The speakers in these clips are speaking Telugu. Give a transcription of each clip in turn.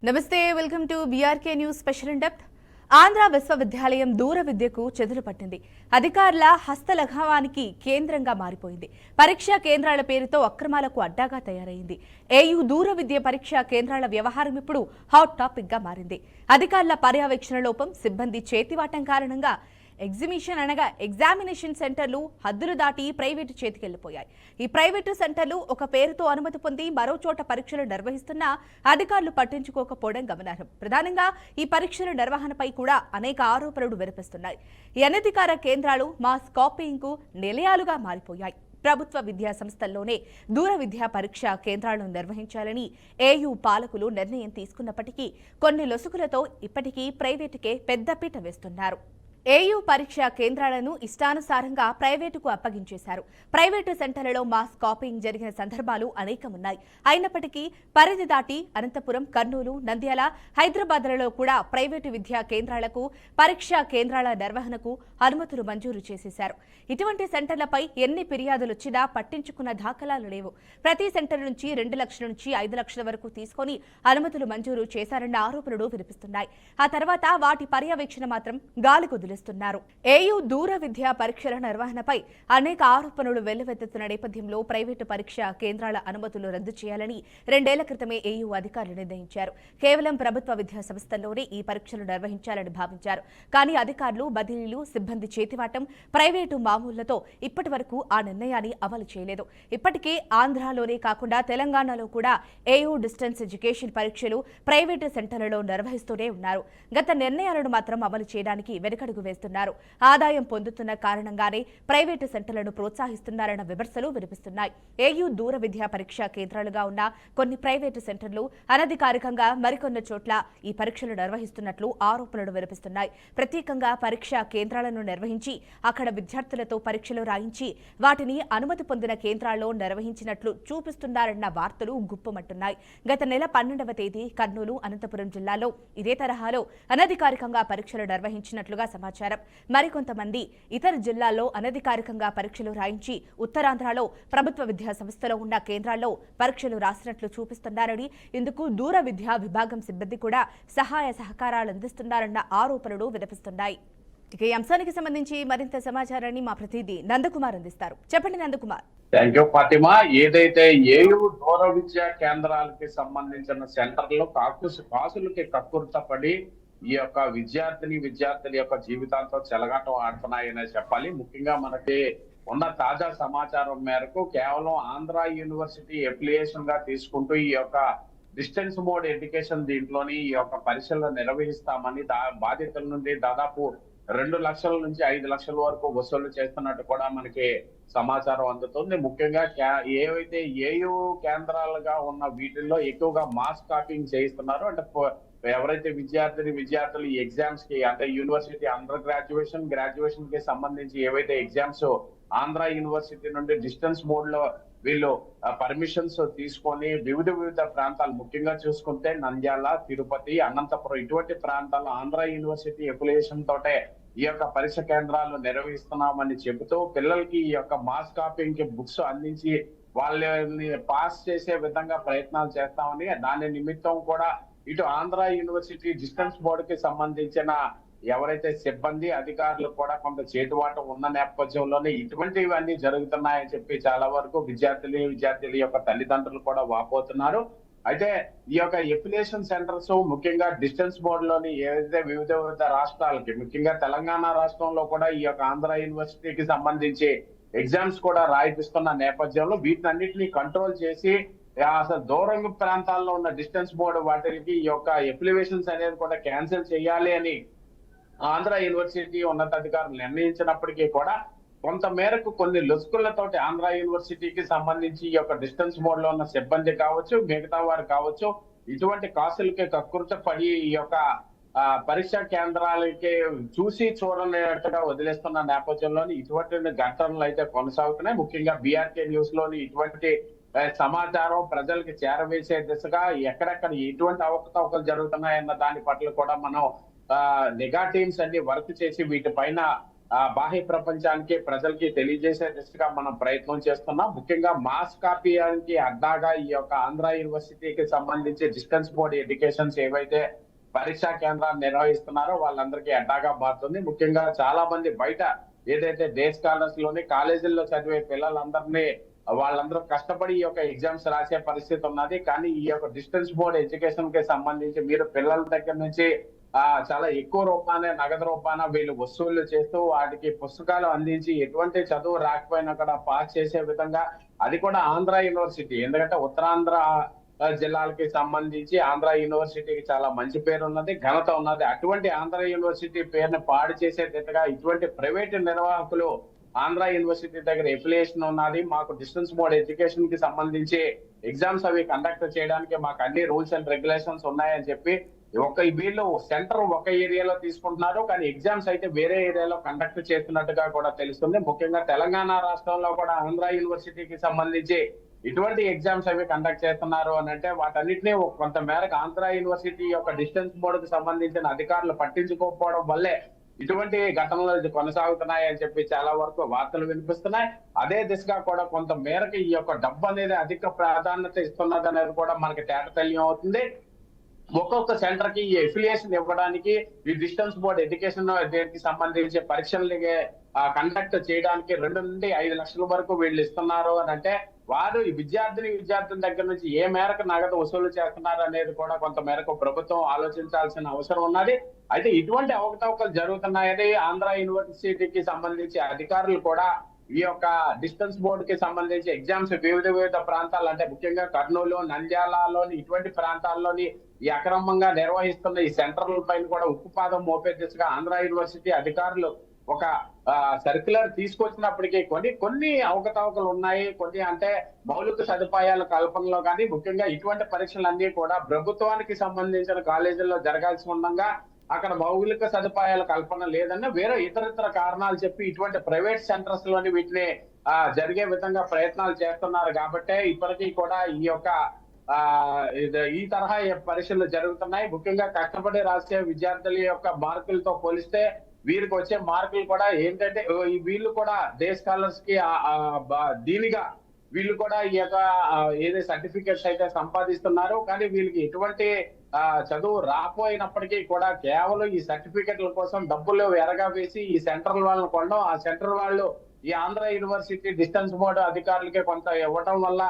నమస్తే, welcome to BRK news special in depth. Andhra విశ్వవిద్యాలయం దూర విద్యకు చెదులు పట్టింది. అధికారుల హస్తలఘవానికి కేంద్రంగా మారిపోయింది. పరీక్షా కేంద్రాల పేరుతో అక్రమాలకు అడ్డాగా తయారైంది. ఏయూ దూర విద్య పరీక్షా కేంద్రాల వ్యవహారం ఇప్పుడు హాట్ టాపిక్ గా మారింది. అధికారుల పర్యవేక్షణ లోపం, సిబ్బంది చేతివాటం కారణంగా ఎగ్జామినేషన్ సెంటర్లు హద్దులు దాటి ప్రైవేటు చేతికెళ్లిపోయాయి. ఈ ప్రైవేటు సెంటర్లు ఒక పేరుతో అనుమతి పొంది మరో చోట పరీక్షలు నిర్వహిస్తున్నా అధికారులు పట్టించుకోకపోవడం గమనార్హం. ప్రధానంగా ఈ పరీక్షల నిర్వహణపై కూడా అనేక ఆరోపణలు వినిపిస్తున్నాయి. ఈ అనధికార కేంద్రాలు మాస్ కాపీయింగ్ కు నిలయాలుగా మారిపోయాయి. ప్రభుత్వ విద్యా సంస్థల్లోనే దూర విద్యా పరీక్షా కేంద్రాలను నిర్వహించాలని ఏయూ పాలకులు నిర్ణయం తీసుకున్నప్పటికీ కొన్ని లొసుగులతో ఇప్పటికీ ప్రైవేటుకే పెద్దపీట వేస్తున్నారు. ఏయూ పరీక్షా కేంద్రాలను ఇష్టానుసారంగా ప్రైవేటుకు అప్పగించేశారు. ప్రైవేటు సెంటర్లలో మాస్ కాపీయింగ్ జరిగిన సందర్భాలు అనేకమున్నాయి. అయినప్పటికీ పరిధి దాటి అనంతపురం, కర్నూలు, నంద్యాల, హైదరాబాద్లలో కూడా ప్రైవేటు విద్యా కేంద్రాలకు పరీక్షా కేంద్రాల నిర్వహణకు అనుమతులు మంజూరు చేసేశారు. ఇటువంటి సెంటర్లపై ఎన్ని ఫిర్యాదులు వచ్చినా పట్టించుకున్న దాఖలాలు లేవు. ప్రతి సెంటర్ నుంచి 2 లక్షల నుంచి 5 లక్షల వరకు తీసుకుని అనుమతులు మంజూరు చేశారన్న ఆరోపణలు వినిపిస్తున్నాయి. ఆ తర్వాత వాటి పర్యవేక్షణ మాత్రం గాలి కుదిలిస్తున్నారు. ఏయూ దూర విద్యా పరీక్షల నిర్వహణపై అనేక ఆరోపణలు వెల్లువెత్తుతున్న నేపథ్యంలో ప్రైవేటు పరీక్షా కేంద్రాల అనుమతులు రద్దు చేయాలని 2 ఏళ్ల క్రితమే ఏయూ అధికారులు నిర్ణయించారు. కేవలం ప్రభుత్వ విద్యా సంస్థల్లోనే ఈ పరీక్షలు నిర్వహించాలని భావించారు. కానీ అధికారులు, బదిలీలు, సిబ్బంది చేతివాటం, ప్రైవేటు మామూళ్లతో ఇప్పటి వరకు ఆ నిర్ణయాన్ని అమలు చేయలేదు. ఇప్పటికే ఆంధ్రాలోనే కాకుండా తెలంగాణలో కూడా ఏయూ డిస్టెన్స్ ఎడ్యుకేషన్ పరీక్షలు ప్రైవేటు సెంటర్లలో నిర్వహిస్తూనే ఉన్నారు. గత నిర్ణయాలను మాత్రం అమలు చేయడానికి వెనుకడుగు వేస్తున్నారు. ఆదాయం పొందుతున్న కారణంగానే ప్రైవేటు సెంటర్లను ప్రోత్సహిస్తున్నారన్న విమర్శలు వినిపిస్తున్నాయి. ఏయూ దూర విద్యా పరీక్షా కేంద్రాలుగా ఉన్న కొన్ని ప్రైవేటు సెంటర్లు అనధికారికంగా మరికొన్ని చోట్ల ఈ పరీక్షలు నిర్వహిస్తున్నట్లు ఆరోపణలు వినిపిస్తున్నాయి. ప్రత్యేకంగా పరీక్షా కేంద్రాలను నిర్వహించి అక్కడ విద్యార్థులతో పరీక్షలు రాయించి వాటిని అనుమతి పొందిన కేంద్రాల్లో నిర్వహించినట్లు చూపిస్తున్నారన్న వార్తలు గుప్పమంటున్నాయి. గత నెల 12వ తేదీ కర్నూలు, అనంతపురం జిల్లాలో ఇదే తరహాలో అనధికారికంగా పరీక్షలు నిర్వహించినట్లుగా సమాచారం. మరికొంతమంది ఇతర జిల్లాల్లో అనధికారికంగా పరీక్షలు రాయించి ఉత్తరాంధ్రలో ప్రభుత్వ విద్యా సంస్థలో ఉన్న కేంద్రాల్లో పరీక్షలు రాసినట్లు చూపిస్తున్నారని, ఇందుకు దూర విద్యా విభాగం సిబ్బంది కూడా సహాయ సహకారాలు అందిస్తున్నారన్న ఆరోపణలు వినిపిస్తున్నాయి. ఇక ఈ అంశానికి సంబంధించి మరింత సమాచారాన్ని మా ప్రతినిధి నందకుమార్ అందిస్తారు. చెప్పండి నందకుమార్. Thank you Fatima. ఏదైతే ఏయూ దూర విద్యా కేంద్రాలకి సంబంధించిన సెంటర్లు కాసులకి కక్కుర్తపడి ఈ యొక్క విద్యార్థుల యొక్క జీవితాలతో చెలగాటం ఆడుతున్నాయనే చెప్పాలి. ముఖ్యంగా మనకి ఉన్న తాజా సమాచారం మేరకు కేవలం ఆంధ్ర యూనివర్సిటీ ఎఫిలియేషన్ గా తీసుకుంటూ ఈ యొక్క డిస్టెన్స్ మోడ్ ఎడ్యుకేషన్ దీంట్లోని ఈ యొక్క పరీక్షలు నిర్వహిస్తామని బాధితుల నుండి దాదాపు 2 లక్షల నుంచి 5 లక్షల వరకు వసూలు చేస్తున్నట్టు కూడా మనకి సమాచారం అందుతుంది. ముఖ్యంగా ఏవైతే ఏయూ కేంద్రాలుగా ఉన్న వీటిల్లో ఎక్కువగా మాస్ కాపీయింగ్ చేయిస్తున్నారు. అంటే ఎవరైతే విద్యార్థులు ఈ ఎగ్జామ్స్ కి, అంటే యూనివర్సిటీ అండర్ గ్రాడ్యుయేషన్ కి సంబంధించి ఏవైతే ఎగ్జామ్స్ ఆంధ్ర యూనివర్సిటీ నుండి డిస్టెన్స్ మోడ్ లో వీళ్ళు పర్మిషన్స్ తీసుకొని వివిధ ప్రాంతాలు, ముఖ్యంగా చూసుకుంటే నంద్యాల, తిరుపతి, అనంతపురం ఇటువంటి ప్రాంతాల్లో ఆంధ్ర యూనివర్సిటీ ఎఫిలియేషన్ తోటే ఈ యొక్క పరీక్ష కేంద్రాలు నిర్వహిస్తున్నామని చెబుతూ పిల్లలకి ఈ యొక్క మాస్ కాపీయింగ్ కి బుక్స్ అందించి వాళ్ళని పాస్ చేసే విధంగా ప్రయత్నాలు చేస్తామని, దాని నిమిత్తం కూడా ఇటు ఆంధ్ర యూనివర్సిటీ డిస్టెన్స్ బోర్డు కి సంబంధించిన ఎవరైతే సిబ్బంది, అధికారులు కూడా కొంత చేతివాటం ఉన్న నేపథ్యంలోనే ఇటువంటివన్నీ జరుగుతున్నాయని చెప్పి చాలా వరకు విద్యార్థుల యొక్క తల్లిదండ్రులు కూడా వాపోతున్నారు. అయితే ఈ యొక్క ఎఫిలియేషన్ సెంటర్స్ ముఖ్యంగా డిస్టెన్స్ బోర్డు లోని ఏదైతే వివిధ రాష్ట్రాలకి, ముఖ్యంగా తెలంగాణ రాష్ట్రంలో కూడా ఈ యొక్క ఆంధ్ర యూనివర్సిటీకి సంబంధించి ఎగ్జామ్స్ కూడా రాయిపిస్తున్న నేపథ్యంలో వీటినన్నింటినీ కంట్రోల్ చేసి అసలు దూరం ప్రాంతాల్లో ఉన్న డిస్టెన్స్ బోర్డు వాటికి ఈ యొక్క ఎఫిలియేషన్స్ అనేది కూడా క్యాన్సిల్ చేయాలి అని ఆంధ్ర యూనివర్సిటీ ఉన్నతాధికారులు నిర్ణయించినప్పటికీ కూడా కొంత మేరకు కొన్ని లొసుకులతోటి ఆంధ్ర యూనివర్సిటీకి సంబంధించి ఈ యొక్క డిస్టెన్స్ మోడ్ లో ఉన్న సిబ్బంది కావచ్చు, మిగతా వారు కావచ్చు, ఇటువంటి కాసులకి కక్కుర్త పడి ఈ యొక్క పరీక్షా కేంద్రాలకి చూడలేనట్టుగా వదిలేస్తున్న నేపథ్యంలోని ఇటువంటి ఘటనలు అయితే కొనసాగుతున్నాయి. ముఖ్యంగా బీఆర్కే న్యూస్ లోని ఇటువంటి సమాచారం ప్రజలకి చేరవేసే దిశగా ఎక్కడెక్కడ ఎటువంటి అవకతవకలు జరుగుతున్నాయన్న దాని పట్ల కూడా మనం నిఘా టీమ్స్ అన్ని వర్క్ చేసి వీటిపైన బాహ్య ప్రపంచానికి ప్రజలకి తెలియజేసే దిశగా మనం ప్రయత్నం చేస్తున్నాం. ముఖ్యంగా మాస్ కాపీయానికి అడ్డాగా ఈ యొక్క ఆంధ్ర యూనివర్సిటీకి సంబంధించి డిస్టెన్స్ బోర్డ్ ఎడ్యుకేషన్స్ ఏవైతే పరీక్షా కేంద్రాలు నిర్వహిస్తున్నారో వాళ్ళందరికీ అడ్డాగా మారుతుంది. ముఖ్యంగా చాలా మంది బయట ఏదైతే డే స్కాలర్స్ లోని కాలేజీల్లో చదివే పిల్లలందరినీ వాళ్ళందరూ కష్టపడి ఈ యొక్క ఎగ్జామ్స్ రాసే పరిస్థితి ఉన్నది. కానీ ఈ యొక్క డిస్టెన్స్ బోర్డ్ ఎడ్యుకేషన్ కి సంబంధించి మీరు పిల్లల దగ్గర నుంచి చాలా ఎక్కువ రూపాన నగదు రూపాన వీళ్ళు వసూళ్లు చేస్తూ వాటికి పుస్తకాలు అందించి ఎటువంటి చదువు రాకపోయినా కూడా పాస్ చేసే విధంగా, అది కూడా ఆంధ్ర యూనివర్సిటీ, ఎందుకంటే ఉత్తరాంధ్ర జిల్లాలకి సంబంధించి ఆంధ్ర యూనివర్సిటీకి చాలా మంచి పేరు ఉన్నది, ఘనత ఉన్నది. అటువంటి ఆంధ్ర యూనివర్సిటీ పేరుని పాడు చేసే దిశగా ఇటువంటి ప్రైవేటు నిర్వాహకులు ఆంధ్ర యూనివర్సిటీ దగ్గర ఎఫిలియేషన్ ఉన్నది, మాకు డిస్టెన్స్ బోర్డ్ ఎడ్యుకేషన్ కి సంబంధించి ఎగ్జామ్స్ అవి కండక్ట్ చేయడానికి మాకు అన్ని రూల్స్ అండ్ రెగ్యులేషన్స్ ఉన్నాయని చెప్పి వీళ్ళు సెంటర్ ఒక ఏరియాలో తీసుకుంటున్నారు, కానీ ఎగ్జామ్స్ అయితే వేరే ఏరియాలో కండక్ట్ చేస్తున్నట్టుగా కూడా తెలుస్తుంది. ముఖ్యంగా తెలంగాణ రాష్ట్రంలో కూడా ఆంధ్ర యూనివర్సిటీకి సంబంధించి ఇటువంటి ఎగ్జామ్స్ అవి కండక్ట్ చేస్తున్నారు అని అంటే వాటన్నిటినీ కొంత మేరకు ఆంధ్ర యూనివర్సిటీ యొక్క డిస్టెన్స్ బోర్డు కు సంబంధించిన అధికారులు పట్టించుకోకపోవడం వల్లే ఇటువంటి ఘటనలు కొనసాగుతున్నాయి అని చెప్పి చాలా వరకు వార్తలు వినిపిస్తున్నాయి. అదే దిశగా కూడా కొంత మేరకు ఈ యొక్క డబ్బు అనేది అధిక ప్రాధాన్యత ఇస్తున్నది అనేది కూడా మనకి తేటతెల్యం అవుతుంది. ఒక్కొక్క సెంటర్ కి ఈ ఎఫిలియేషన్ ఇవ్వడానికి, ఈ డిస్టెన్స్ బోర్డ్ ఎడ్యుకేషన్ కి సంబంధించి పరీక్షలు కండక్ట్ చేయడానికి 2 నుండి 5 లక్షల వరకు వీళ్ళు ఇస్తున్నారు అని అంటే వారు ఈ విద్యార్థుల దగ్గర నుంచి ఏ మేరకు నగదు వసూలు చేస్తున్నారు అనేది కూడా కొంత మేరకు ప్రభుత్వం ఆలోచించాల్సిన అవసరం ఉన్నది. అయితే ఇటువంటి అవకతవకలు జరుగుతున్నాయని ఆంధ్ర యూనివర్సిటీకి సంబంధించి అధికారులు కూడా ఈ యొక్క డిస్టెన్స్ బోర్డు కి సంబంధించి ఎగ్జామ్స్ వివిధ ప్రాంతాలు అంటే ముఖ్యంగా కర్నూలు, నంద్యాలలోని ఇటువంటి ప్రాంతాల్లోని ఈ అక్రమంగా నిర్వహిస్తున్న ఈ సెంటర్ల పైన కూడా ఉక్కుపాదం మోపే దిశగా ఆంధ్ర యూనివర్సిటీ అధికారులు ఒక సర్క్యులర్ తీసుకొచ్చినప్పటికీ కొన్ని అవకతవకలు ఉన్నాయి. కొన్ని అంటే మౌలిక సదుపాయాల కల్పనలో కానీ ముఖ్యంగా ఇటువంటి పరీక్షలన్నీ కూడా ప్రభుత్వానికి సంబంధించిన కాలేజీల్లో జరగాల్సి ఉండగా అక్కడ మౌలిక సదుపాయాల కల్పన లేదన్న వేరే ఇతర కారణాలు చెప్పి ఇటువంటి ప్రైవేట్ సెంటర్స్ లోని వీటిని జరిగే విధంగా ప్రయత్నాలు చేస్తున్నారు. కాబట్టే ఇప్పటికీ కూడా ఈ యొక్క ఈ తరహా పరీక్షలు జరుగుతున్నాయి. ముఖ్యంగా కష్టపడి రాసే విద్యార్థుల యొక్క మార్కులతో పోలిస్తే వీరికి వచ్చే మార్కులు కూడా ఏంటంటే వీళ్ళు కూడా డే స్కాలర్స్ కి దీనిగా వీళ్ళు కూడా ఈ యొక్క ఏదో సర్టిఫికెట్స్ అయితే సంపాదిస్తున్నారు. కానీ వీళ్ళకి ఎటువంటి చదువు రాపోయినప్పటికీ కూడా కేవలం ఈ సర్టిఫికెట్ల కోసం డబ్బులు ఎరగా వేసి ఈ సెంట్రల్ వాళ్ళని కొనడం, ఆ సెంటర్ వాళ్ళు ఈ ఆంధ్ర యూనివర్సిటీ డిస్టెన్స్ బోర్డు అధికారులకి కొంత ఇవ్వటం వల్ల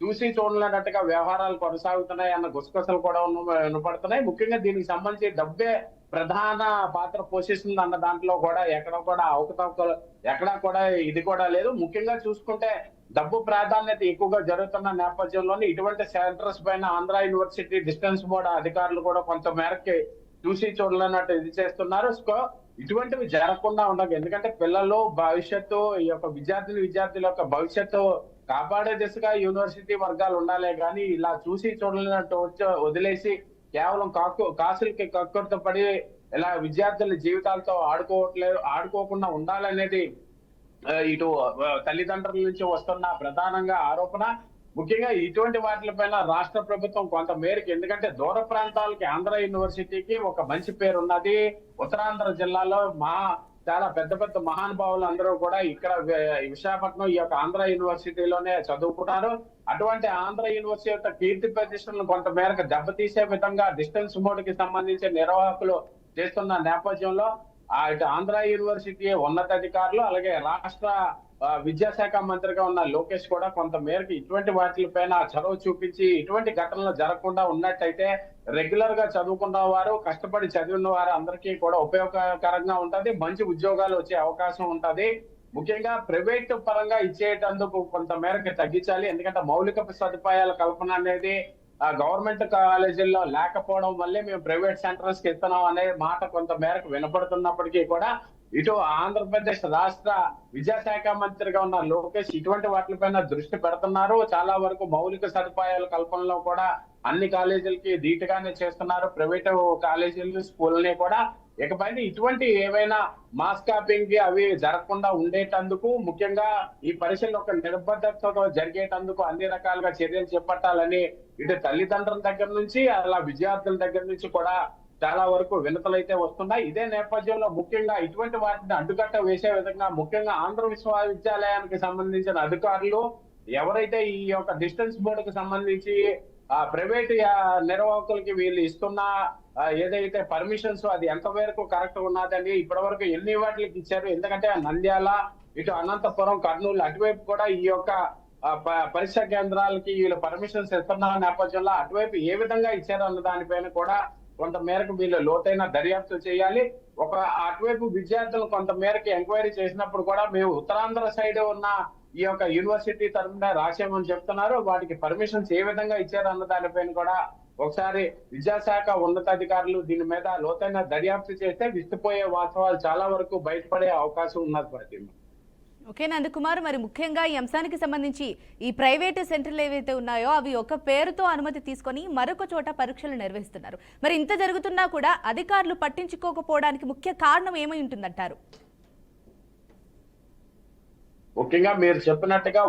చూసి చూడలేనట్టుగా వ్యవహారాలు కొనసాగుతున్నాయి అన్న గుసగుసలు కూడా వినపడుతున్నాయి. ముఖ్యంగా దీనికి సంబంధించి డబ్బే ప్రధాన పాత్ర పోషిస్తుంది అన్న దాంట్లో కూడా ఎక్కడ కూడా అవకతవకలు ఎక్కడా కూడా ఇది కూడా లేదు. ముఖ్యంగా చూసుకుంటే డబ్బు ప్రాధాన్యత ఎక్కువగా జరుగుతున్న నేపథ్యంలోనే ఇటువంటి సెంటర్స్ పైన ఆంధ్ర యూనివర్సిటీ డిస్టెన్స్ బోర్డు అధికారులు కూడా కొంత మేరకి చూసి చూడలేనట్టు ఇది చేస్తున్నారు. సో ఇటువంటివి జరగకుండా ఉండదు. ఎందుకంటే పిల్లలు భవిష్యత్తు ఈ యొక్క విద్యార్థుల యొక్క భవిష్యత్తు కాపాడే దిశగా యూనివర్సిటీ వర్గాలు ఉండాలే కానీ ఇలా చూసి చూడలేనట్టు వదిలేసి కేవలం కాసులకి కక్కుర్తపడి ఇలా విద్యార్థుల జీవితాలతో ఆడుకోకుండా ఉండాలనేది ఇటు తల్లిదండ్రుల నుంచి వస్తున్న ప్రధానంగా ఆరోపణ. ముఖ్యంగా ఇటువంటి వాటిపైన రాష్ట్ర ప్రభుత్వం కొంత మేరకు, ఎందుకంటే దూర ప్రాంతాలకి ఆంధ్ర యూనివర్సిటీకి ఒక మంచి పేరు ఉన్నది. ఉత్తరాంధ్ర జిల్లాలో చాలా పెద్ద మహానుభావులు అందరూ కూడా ఇక్కడ విశాఖపట్నం ఈ యొక్క ఆంధ్ర యూనివర్సిటీలోనే చదువుకున్నారు. అటువంటి ఆంధ్ర యూనివర్సిటీ యొక్క కీర్తి ప్రతిష్టలను కొంత మేరకు దెబ్బతీసే విధంగా డిస్టెన్స్ బోర్డు కి సంబంధించిన నిర్వాహకులు చేస్తున్న నేపథ్యంలో ఇటు ఆంధ్ర యూనివర్సిటీ ఉన్నతాధికారులు అలాగే రాష్ట్ర విద్యాశాఖ మంత్రిగా ఉన్న లోకేష్ కూడా కొంత మేరకు ఇటువంటి వాటిపైన చొరవ చూపించి ఇటువంటి ఘటనలు జరగకుండా ఉన్నట్టయితే రెగ్యులర్ గా చదువుకున్న వారు, కష్టపడి చదివిన వారు అందరికీ కూడా ఉపయోగకరంగా ఉంటది, మంచి ఉద్యోగాలు వచ్చే అవకాశం ఉంటది. ముఖ్యంగా ప్రైవేట్ పరంగా ఇచ్చేటందుకు కొంత మేరకు తగ్గించాలి. ఎందుకంటే మౌలిక సదుపాయాల కల్పన అనేది గవర్నమెంట్ కాలేజీల్లో లేకపోవడం వల్లే మేము ప్రైవేట్ సెంటర్స్ కి ఇస్తున్నాం అనే మాట కొంత మేరకు వినపడుతున్నప్పటికీ కూడా ఇటు ఆంధ్రప్రదేశ్ రాష్ట్ర విద్యాశాఖ మంత్రిగా ఉన్న లోకేష్ ఇటువంటి వాటిపైన దృష్టి పెడుతున్నారు. చాలా వరకు మౌలిక సదుపాయాల కల్పనలో కూడా అన్ని కాలేజీలకి ధీటుగానే చేస్తున్నారు. ప్రైవేట్ కాలేజీలు, స్కూల్ని కూడా ఇకపైన ఇటువంటి ఏవైనా మాస్ కాపింగ్ అవి జరగకుండా ఉండేటందుకు, ముఖ్యంగా ఈ పరీక్షలు ఒక నిబద్ధతతో జరిగేటందుకు అన్ని రకాలుగా చర్యలు చేపట్టాలని ఇటు తల్లిదండ్రుల దగ్గర నుంచి అలా విద్యార్థుల దగ్గర నుంచి కూడా చాలా వరకు వినతులైతే వస్తున్నాయి. ఇదే నేపథ్యంలో ముఖ్యంగా ఇటువంటి వాటిని అడ్డుకట్ట వేసే విధంగా ముఖ్యంగా ఆంధ్ర విశ్వవిద్యాలయానికి సంబంధించిన అధికారులు ఎవరైతే ఈ యొక్క డిస్టెన్స్ బోర్డుకు సంబంధించి ప్రైవేట్ నిర్వాహకులకి వీళ్ళు ఇస్తున్న ఏదైతే పర్మిషన్స్ అది ఎంత వరకు కరెక్ట్ ఉన్నదని ఇప్పటి వరకు ఎన్ని వాటికి ఇచ్చారు, ఎందుకంటే నంద్యాల ఇటు అనంతపురం కర్నూలు అటువైపు కూడా ఈ యొక్క పరీక్షా కేంద్రాలకి వీళ్ళు పర్మిషన్స్ ఇస్తున్న నేపథ్యంలో అటువైపు ఏ విధంగా ఇచ్చారు అన్న దానిపైన కూడా కొంత మేరకు వీళ్ళు లోతైన దర్యాప్తు చేయాలి. ఒక అటువైపు విద్యార్థులు కొంత మేరకు ఎంక్వైరీ చేసినప్పుడు కూడా మేము ఉత్తరాంధ్ర సైడ్ ఉన్న ఈ యొక్క యూనివర్సిటీ తరఫున రాసామని చెప్తున్నారు. వాటికి పర్మిషన్స్ ఏ విధంగా ఇచ్చారు అన్న దానిపైన కూడా ఒకసారి విద్యాశాఖ ఉన్నతాధికారులు దీని మీద లోతైన దర్యాప్తు చేస్తే విస్తుపోయే వాస్తవాలు చాలా వరకు బయటపడే అవకాశం ఉన్నది. ప్రతిమ ఓకే నందకుమార్, మరి ముఖ్యంగా ఈ అంశానికి సంబంధించి ఈ ప్రైవేటు సెంటర్లు ఏవైతే ఉన్నాయో అవి ఒక పేరుతో అనుమతి తీసుకొని మరొక చోట పరీక్షలు నిర్వహిస్తున్నారు. మరి ఇంత జరుగుతున్నా కూడా అధికారులు పట్టించుకోకపోవడానికి ముఖ్య కారణం ఏమై ఉంటుందంటారు? ముఖ్యంగా మీరు చెప్పినట్టుగా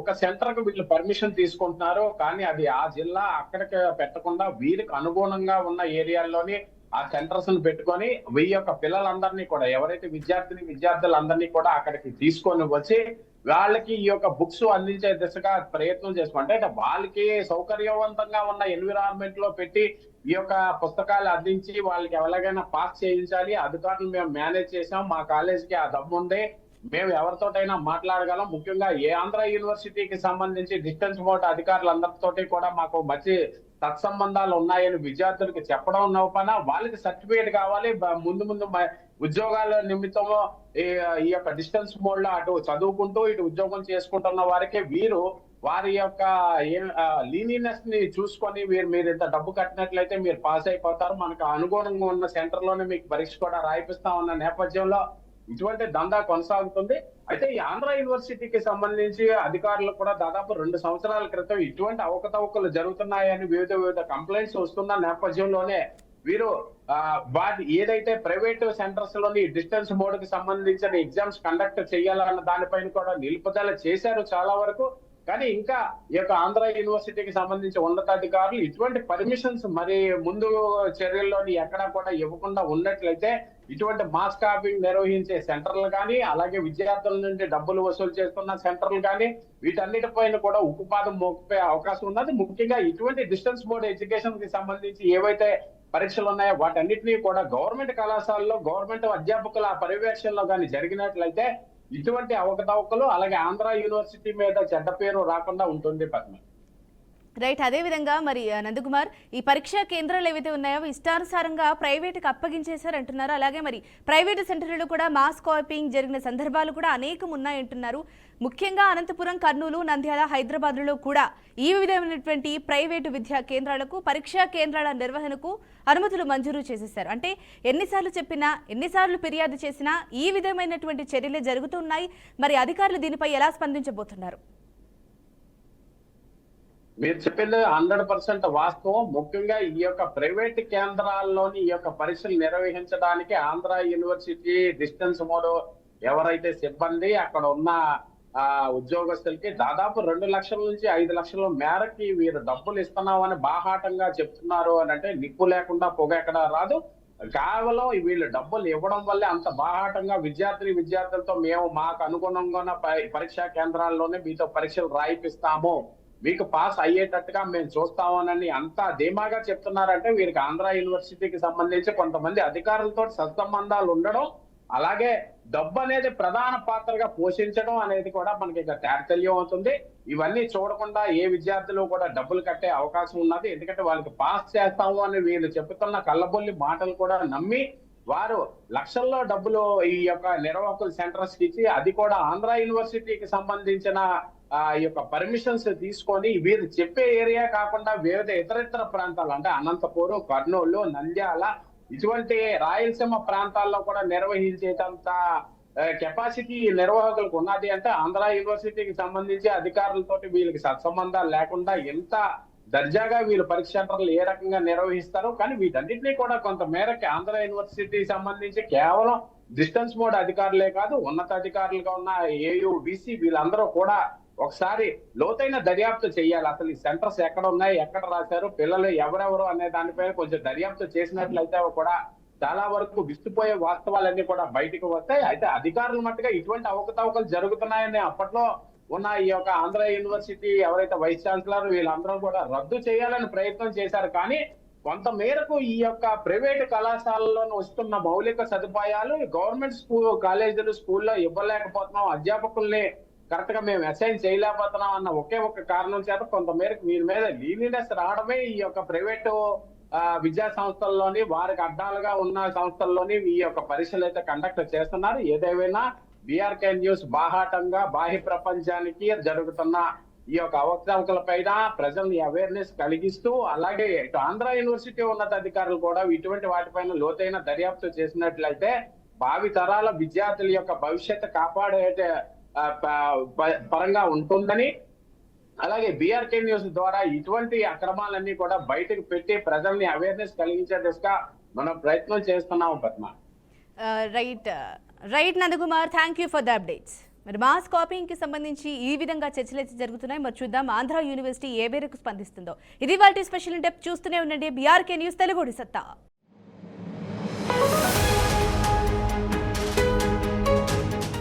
ఒక సెంటర్ కు వీళ్ళు పర్మిషన్ తీసుకుంటున్నారు, కానీ అది ఆ జిల్లా అక్కడికి పెట్టకుండా వీరికి అనుగుణంగా ఉన్న ఏరియాల్లోని ఆ సెంటర్స్ ను పెట్టుకొని వెయ్యి యొక్క పిల్లలందరినీ కూడా ఎవరైతే విద్యార్థులందరినీ కూడా అక్కడికి తీసుకొని వచ్చి వాళ్ళకి ఈ యొక్క బుక్స్ అందించే దిశగా ప్రయత్నం చేసుకుంటే వాళ్ళకి సౌకర్యవంతంగా ఉన్న ఎన్విరాన్మెంట్ లో పెట్టి ఈ యొక్క పుస్తకాలు అందించి వాళ్ళకి ఎలాగైనా పాస్ చేయించాలి. అధికారులు మేము మేనేజ్ చేసాం, మా కాలేజీకి ఆ దమ్ము ఉంది, మేము ఎవరితోటైనా మాట్లాడగలం. ముఖ్యంగా ఏ ఆంధ్ర యూనివర్సిటీకి సంబంధించి డిస్టెన్స్ బోర్డు అధికారులందరితోటి కూడా మాకు మంచి సత్సంబంధాలు ఉన్నాయని విద్యార్థులకి చెప్పడం నవ్వుపన వాళ్ళకి సర్టిఫికేట్ కావాలి. ముందు ఉద్యోగాల నిమిత్తము ఈ యొక్క డిస్టెన్స్ బోర్డు లో అటు చదువుకుంటూ ఇటు ఉద్యోగం చేసుకుంటున్న వారికి వీరు వారి యొక్క లీనియనెస్ ని చూసుకొని మీరు ఇంత డబ్బు కట్టినట్లయితే మీరు పాస్ అయిపోతారు, మనకు అనుగుణంగా ఉన్న సెంటర్ లోనే మీకు పరీక్ష కూడా రాయిపిస్తా ఉన్న నేపథ్యంలో ఇటువంటి దందా కొనసాగుతుంది. అయితే ఈ ఆంధ్ర యూనివర్సిటీకి సంబంధించి అధికారులు కూడా దాదాపు 2 సంవత్సరాల క్రితం ఇటువంటి అవకతవకలు జరుగుతున్నాయని వివిధ కంప్లైంట్స్ వస్తున్న నేపథ్యంలోనే వీరు వాటి ఏదైతే ప్రైవేట్ సెంటర్స్ లోని డిస్టెన్స్ బోర్డుకి సంబంధించిన ఎగ్జామ్స్ కండక్ట్ చేయాలన్న దానిపైన కూడా నిలుపుదల చేశారు చాలా వరకు. కానీ ఇంకా ఈ యొక్క ఆంధ్ర యూనివర్సిటీకి సంబంధించి ఉన్నతాధికారులు ఇటువంటి పర్మిషన్స్ మరి ముందు చర్యల్లోని ఎక్కడా కూడా ఇవ్వకుండా ఉన్నట్లయితే ఇటువంటి మాస్ కాపింగ్ నిర్వహించే సెంటర్లు కానీ అలాగే విద్యార్థుల నుండి డబ్బులు వసూలు చేస్తున్న సెంటర్లు కానీ వీటన్నిటిపైన కూడా ఉక్కుపాదం మోపే అవకాశం ఉన్నది. ముఖ్యంగా ఇటువంటి డిస్టెన్స్ బోర్డు ఎడ్యుకేషన్ కి సంబంధించి ఏవైతే పరీక్షలు ఉన్నాయో వాటన్నిటినీ కూడా గవర్నమెంట్ కళాశాలలో గవర్నమెంట్ అధ్యాపకుల పర్యవేక్షణలో కానీ జరిగినట్లయితే ఇటువంటి అవకతవకలు అలాగే ఆంధ్ర యూనివర్సిటీ మీద చెడ్డ పేరు రాకుండా ఉంటుంది. పద్మ రైట్, అదేవిధంగా మరి నందకుమార్ ఈ పరీక్షా కేంద్రాలు ఏవైతే ఉన్నాయో ఇష్టానుసారంగా ప్రైవేట్కి అప్పగించేశారంటున్నారు. అలాగే మరి ప్రైవేటు సెంటర్లలో కూడా మాస్ కాపింగ్ జరిగిన సందర్భాలు కూడా అనేకం ఉన్నాయంటున్నారు. ముఖ్యంగా అనంతపురం, కర్నూలు, నంద్యాల, హైదరాబాద్లో కూడా ఈ విధమైనటువంటి ప్రైవేటు విద్యా కేంద్రాలకు పరీక్షా కేంద్రాల నిర్వహణకు అనుమతులు మంజూరు చేసేశారు. అంటే ఎన్నిసార్లు చెప్పినా ఎన్నిసార్లు ఫిర్యాదు చేసినా ఈ విధమైనటువంటి చర్యలే జరుగుతున్నాయి. మరి అధికారులు దీనిపై ఎలా స్పందించబోతున్నారు? మీరు చెప్పింది 100% వాస్తవం. ముఖ్యంగా ఈ యొక్క ప్రైవేట్ కేంద్రాల్లోని ఈ యొక్క పరీక్షలు నిర్వహించడానికి ఆంధ్ర యూనివర్సిటీ డిస్టెన్స్ మోడ్ ఎవరైతే సిబ్బంది అక్కడ ఉన్న ఉద్యోగస్తులకి దాదాపు 2 లక్షల నుంచి 5 లక్షల మేరకి వీరు డబ్బులు ఇస్తున్నామని బాహాటంగా చెప్తున్నారు అని అంటే నిప్పు లేకుండా పొగ ఎక్కడ రాదు. కేవలం వీళ్ళు డబ్బులు ఇవ్వడం వల్లే అంత బాహాటంగా విద్యార్థులతో మేము మాకు అనుగుణంగా ఉన్న పరీక్షా కేంద్రాల్లోనే మీతో పరీక్షలు రాయిపిస్తాము, మీకు పాస్ అయ్యేటట్టుగా మేము చూస్తామని అంతా ధీమాగా చెప్తున్నారంటే వీరికి ఆంధ్ర యూనివర్సిటీకి సంబంధించి కొంతమంది అధికారులతో సత్సంబంధాలు ఉండడం అలాగే డబ్బు అనేది ప్రధాన పాత్రగా పోషించడం అనేది కూడా మనకి ఇక తేటతెల్యం అవుతుంది. ఇవన్నీ చూడకుండా ఏ విద్యార్థులు కూడా డబ్బులు కట్టే అవకాశం ఉన్నది. ఎందుకంటే వాళ్ళకి పాస్ చేస్తాము అని వీళ్ళు చెప్తున్న కళ్ళబొల్లి మాటలు కూడా నమ్మి వారు లక్షల్లో డబ్బులు ఈ యొక్క నిర్వాహకుల సెంటర్స్ కి ఇచ్చి అది కూడా ఆంధ్ర యూనివర్సిటీకి సంబంధించిన ఈ యొక్క పర్మిషన్స్ తీసుకొని వీరు చెప్పే ఏరియా కాకుండా వివిధ ఇతర ప్రాంతాలు అంటే అనంతపురం, కర్నూలు, నంద్యాల ఇటువంటి రాయలసీమ ప్రాంతాల్లో కూడా నిర్వహించేటంత కెపాసిటీ నిర్వాహకులకు ఉన్నది. అంటే ఆంధ్ర యూనివర్సిటీకి సంబంధించి అధికారులతోటి వీళ్ళకి సత్సంబంధాలు లేకుండా ఎంత దర్జాగా వీళ్ళు పరీక్ష సెంటర్లు ఏ రకంగా నిర్వహిస్తారు. కానీ వీటన్నిటినీ కూడా కొంత మేరకు ఆంధ్ర యూనివర్సిటీకి సంబంధించి కేవలం డిస్టెన్స్ బోర్డు అధికారులే కాదు ఉన్నతాధికారులుగా ఉన్న ఏయూ, బీసీ వీళ్ళందరూ కూడా ఒకసారి లోతైన దర్యాప్తు చేయాలి. అసలు ఈ సెంటర్స్ ఎక్కడ ఉన్నాయి, ఎక్కడ రాశారు, పిల్లలు ఎవరెవరు అనే దానిపైన కొంచెం దర్యాప్తు చేసినట్లయితే కూడా చాలా వరకు విస్తుపోయే వాస్తవాలన్నీ కూడా బయటకు వస్తాయి. అయితే అధికారులు మట్టుగా ఇటువంటి అవకతవకలు జరుగుతున్నాయని అప్పట్లో ఉన్న ఈ యొక్క ఆంధ్ర యూనివర్సిటీ ఎవరైతే వైస్ ఛాన్సలర్ వీళ్ళందరూ కూడా రద్దు చేయాలని ప్రయత్నం చేశారు. కానీ కొంత మేరకు ఈ యొక్క ప్రైవేటు కళాశాలల్లో వస్తున్న మౌలిక సదుపాయాలు గవర్నమెంట్ కాలేజీలు స్కూల్లో ఇవ్వలేకపోతున్నాం, అధ్యాపకుల్ని కరెక్ట్ గా మేము అసైన్ చేయలేకపోతున్నాం అన్న ఒకే ఒక కారణం చేత కొంత మేరకు వీరి మీద లీనినెస్ రావడమే ఈ యొక్క ప్రైవేటు విద్యా సంస్థల్లోని వారికి అడ్డాలుగా ఉన్న సంస్థల్లోని ఈ యొక్క పరీక్షలు అయితే కండక్ట్ చేస్తున్నారు. ఏదేమైనా బీఆర్కే న్యూస్ బాహాటంగా బాహ్య ప్రపంచానికి జరుగుతున్న ఈ యొక్క అవకతవకల పైన ప్రజల్ని అవేర్నెస్ కలిగిస్తూ, అలాగే ఇటు ఆంధ్ర యూనివర్సిటీ ఉన్నతాధికారులు కూడా ఇటువంటి వాటిపైన లోతైన దర్యాప్తు చేసినట్లయితే భావి తరాల విద్యార్థుల యొక్క భవిష్యత్తు కాపాడే పరంగా ఉంటుందని, అలాగే బీఆర్కే న్యూస్ ద్వారా ఇటువంటి అక్రమాలన్నీ కూడా బయటకు పెట్టి ప్రజల్ని అవేర్నెస్ కలిగించే దిశగా మనం ప్రయత్నం చేస్తున్నాము Padma. Right Nandakumar, thank you for the updates. మరి మాస్ కాపీయింగ్ కి సంబంధించి ఈ విధంగా చర్చలు అయితే జరుగుతున్నాయి. మరి చూద్దాం ఆంధ్ర యూనివర్సిటీ ఏ మేరకు స్పందిస్తుందో. ఇది వాటి స్పెషల్ ఇన్ డెప్త్. చూస్తూనే ఉండండి బీఆర్కే న్యూస్ తెలుగుడి సత్తా.